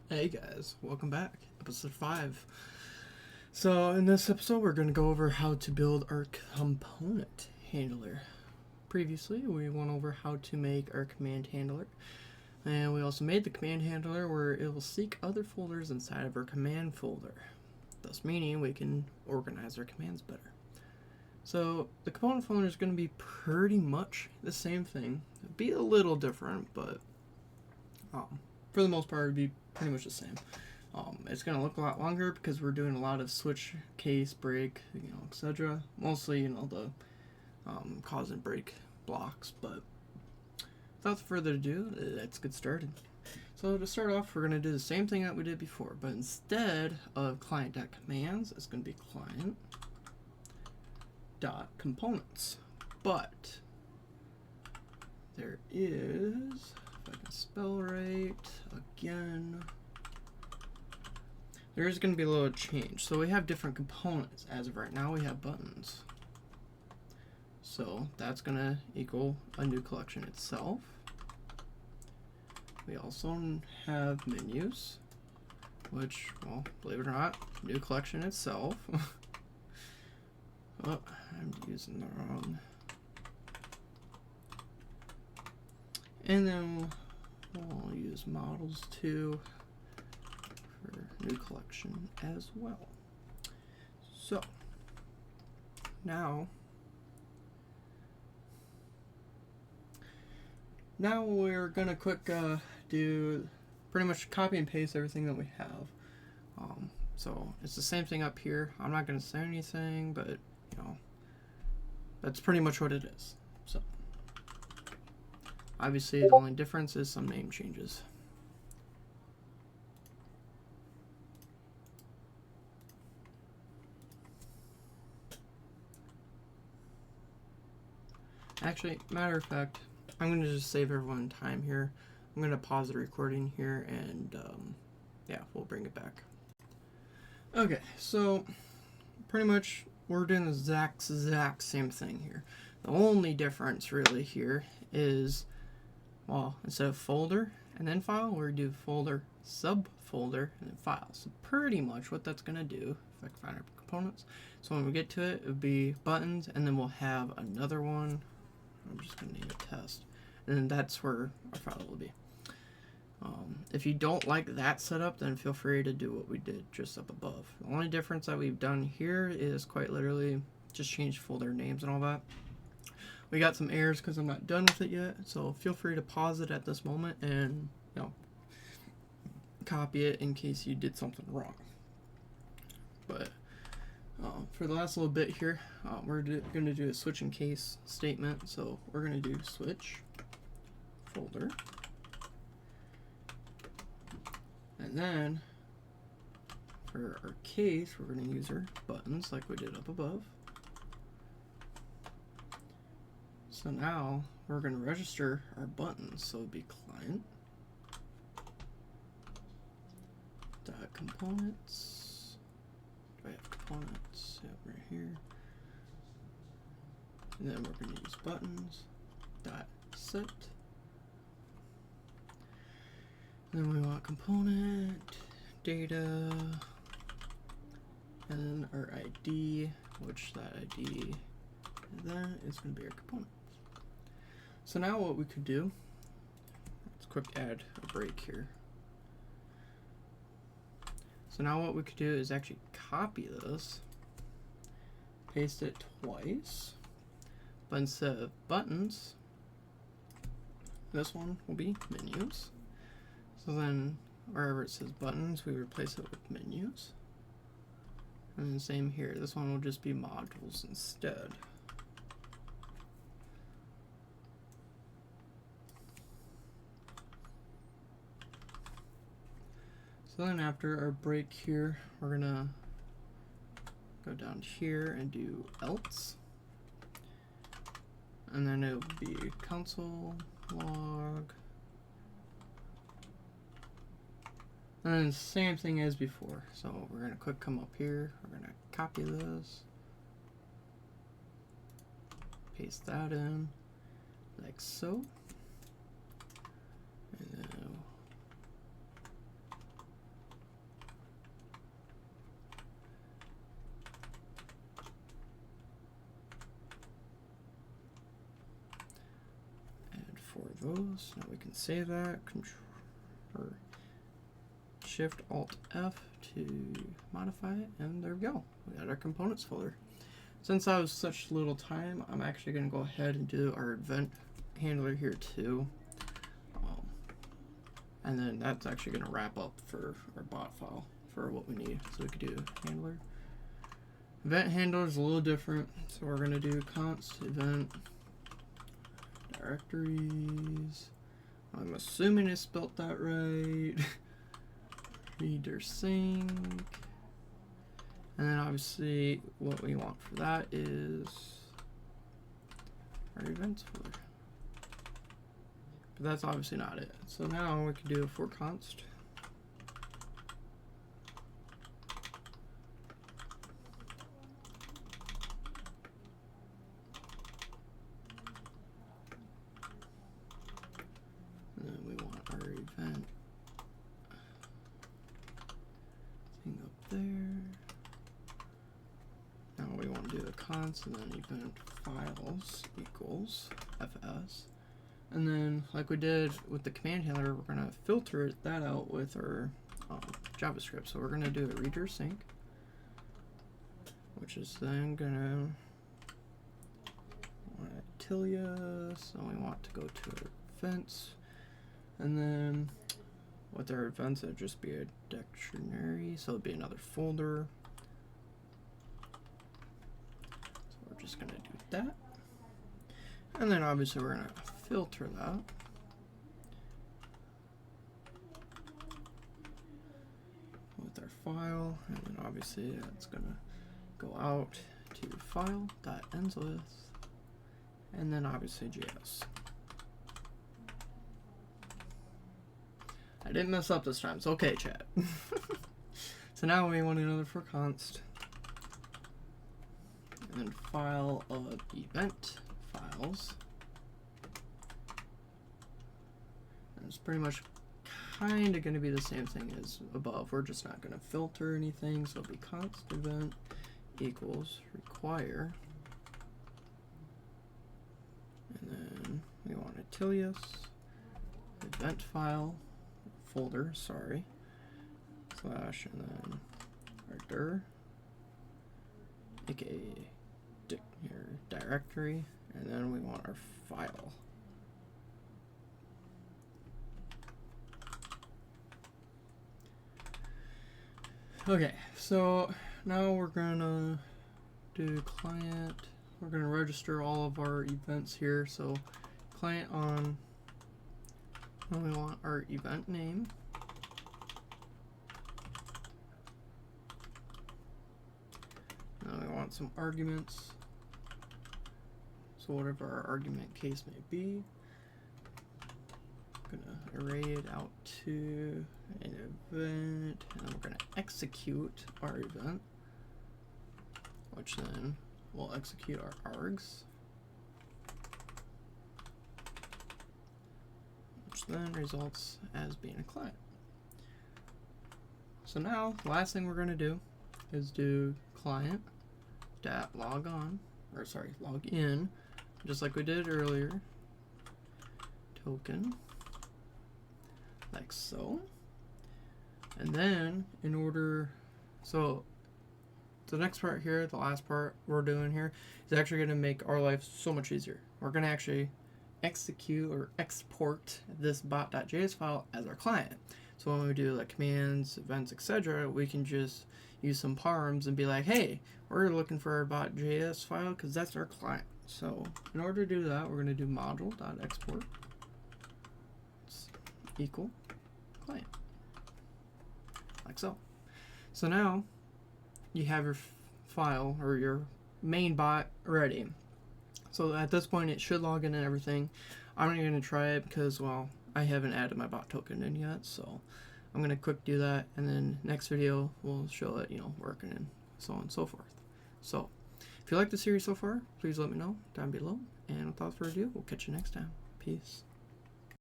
Hey guys, welcome back. Episode 5. So, in this episode, we're going to go over how to build our component handler. Previously, we went over how to make our command handler, and we also made the command handler where it will seek other folders inside of our command folder, thus meaning we can organize our commands better. So, the component folder is going to be pretty much the same thing. It'll be a little different, but for the most part, it'll be pretty much the same. It's going to look a lot longer because we're doing a lot of switch, case, break, etc. Mostly, the cause and break blocks. But without further ado, let's get started. So to start off, we're going to do the same thing that we did before, but instead of client.commands, it's going to be client.components. But there is, if I can spell right, again, there is going to be a little change. So we have different components. As of right now, we have buttons. So that's going to equal a new collection itself. We also have menus, which, well, believe it or not, new collection itself. Oh, I'm using the wrong. And then we'll use models too for new collection as well. So now we're gonna quick do pretty much copy and paste everything that we have. So it's the same thing up here. I'm not gonna say anything, but that's pretty much what it is. So obviously the only difference is some name changes. Actually, matter of fact, I'm going to just save everyone time here. I'm going to pause the recording here and yeah, we'll bring it back. Okay, so pretty much we're doing the exact same thing here. The only difference really here is, well, instead of folder and then file, we're going to do folder, subfolder, and then file. So pretty much what that's going to do, if I can find our components. So when we get to it, it would be buttons, and then we'll have another one. I'm just going to name it test. And then that's where our file will be. If you don't like that setup, then feel free to do what we did just up above. The only difference that we've done here is quite literally just change folder names and all that. We got some errors because I'm not done with it yet, so feel free to pause it at this moment and copy it in case you did something wrong. But for the last little bit here, we're going to do a switch and case statement. So we're going to do switch folder, and then for our case, we're going to use our buttons like we did up above. So now we're going to register our buttons. So it'd be client dot components. Do I have components? Yep, right here. And then we're going to use buttons dot set. And then we want component data, and then our ID, which that ID that is going to be our component. So now what we could do, let's quick add a break here. So now what we could do is actually copy this, paste it twice, but instead of buttons, this one will be menus. So then wherever it says buttons, we replace it with menus. And then same here, this one will just be modules instead. So then after our break here, we're gonna go down here and do else. And then it'll be console log. And then same thing as before. So we're gonna quick come up here, we're gonna copy this, paste that in, like so. And then those. Now we can save that. Or Shift Alt F to modify it, and there we go. We got our components folder. Since I was such little time, I'm actually going to go ahead and do our event handler here too. And then that's actually going to wrap up for our bot file for what we need. So we could do handler. Event handler is a little different. So we're going to do const event directories. I'm assuming I spelt that right. Reader sync. And then obviously what we want for that is our events folder. But that's obviously not it. So now we can do a for const. And then we want our event thing up there. Now we want to do the const and then event files equals fs. And then, like we did with the command handler, we're going to filter that out with our JavaScript. So we're going to do a reader sync, which is then going to want Tilia. So we want to go to our events. And then with our events, it would just be a dictionary. So it'd be another folder. So we're just going to do that. And then obviously we're going to filter that. With our file, and then obviously that's going to go out to file.ends with, and then obviously JS. I didn't mess up this time, so okay, chat. So now we want another for const, and then file of event files. It's pretty much kind of going to be the same thing as above. We're just not going to filter anything. So it'll be const event equals require. And then we want a Tilius event file folder, sorry, slash, and then our dir, aka directory, and then we want our file. Okay, so now we're gonna do client. We're gonna register all of our events here. So client on, and we want our event name. Now we want some arguments. So whatever our argument case may be. I'm gonna array it out to an event, and we're gonna execute our event, which then will execute our args, which then results as being a client. So now the last thing we're gonna do is do client log in, just like we did earlier. Token, like so. And then in order, so the next part here, the last part we're doing here, is actually going to make our life so much easier. We're going to actually execute or export this bot.js file as our client. So when we do like commands, events, etc., we can just use some params and be like, hey, we're looking for our bot.js file because that's our client. So in order to do that, we're going to do module.export equal client, like so. So now you have your file or your main bot ready. So at this point it should log in and everything. I'm not going to try it because, well, I haven't added my bot token in yet, so I'm going to quick do that, and then next video we'll show it, working and so on and so forth. So if you like the series so far, please let me know down below, and without further ado, we'll catch you next time. Peace.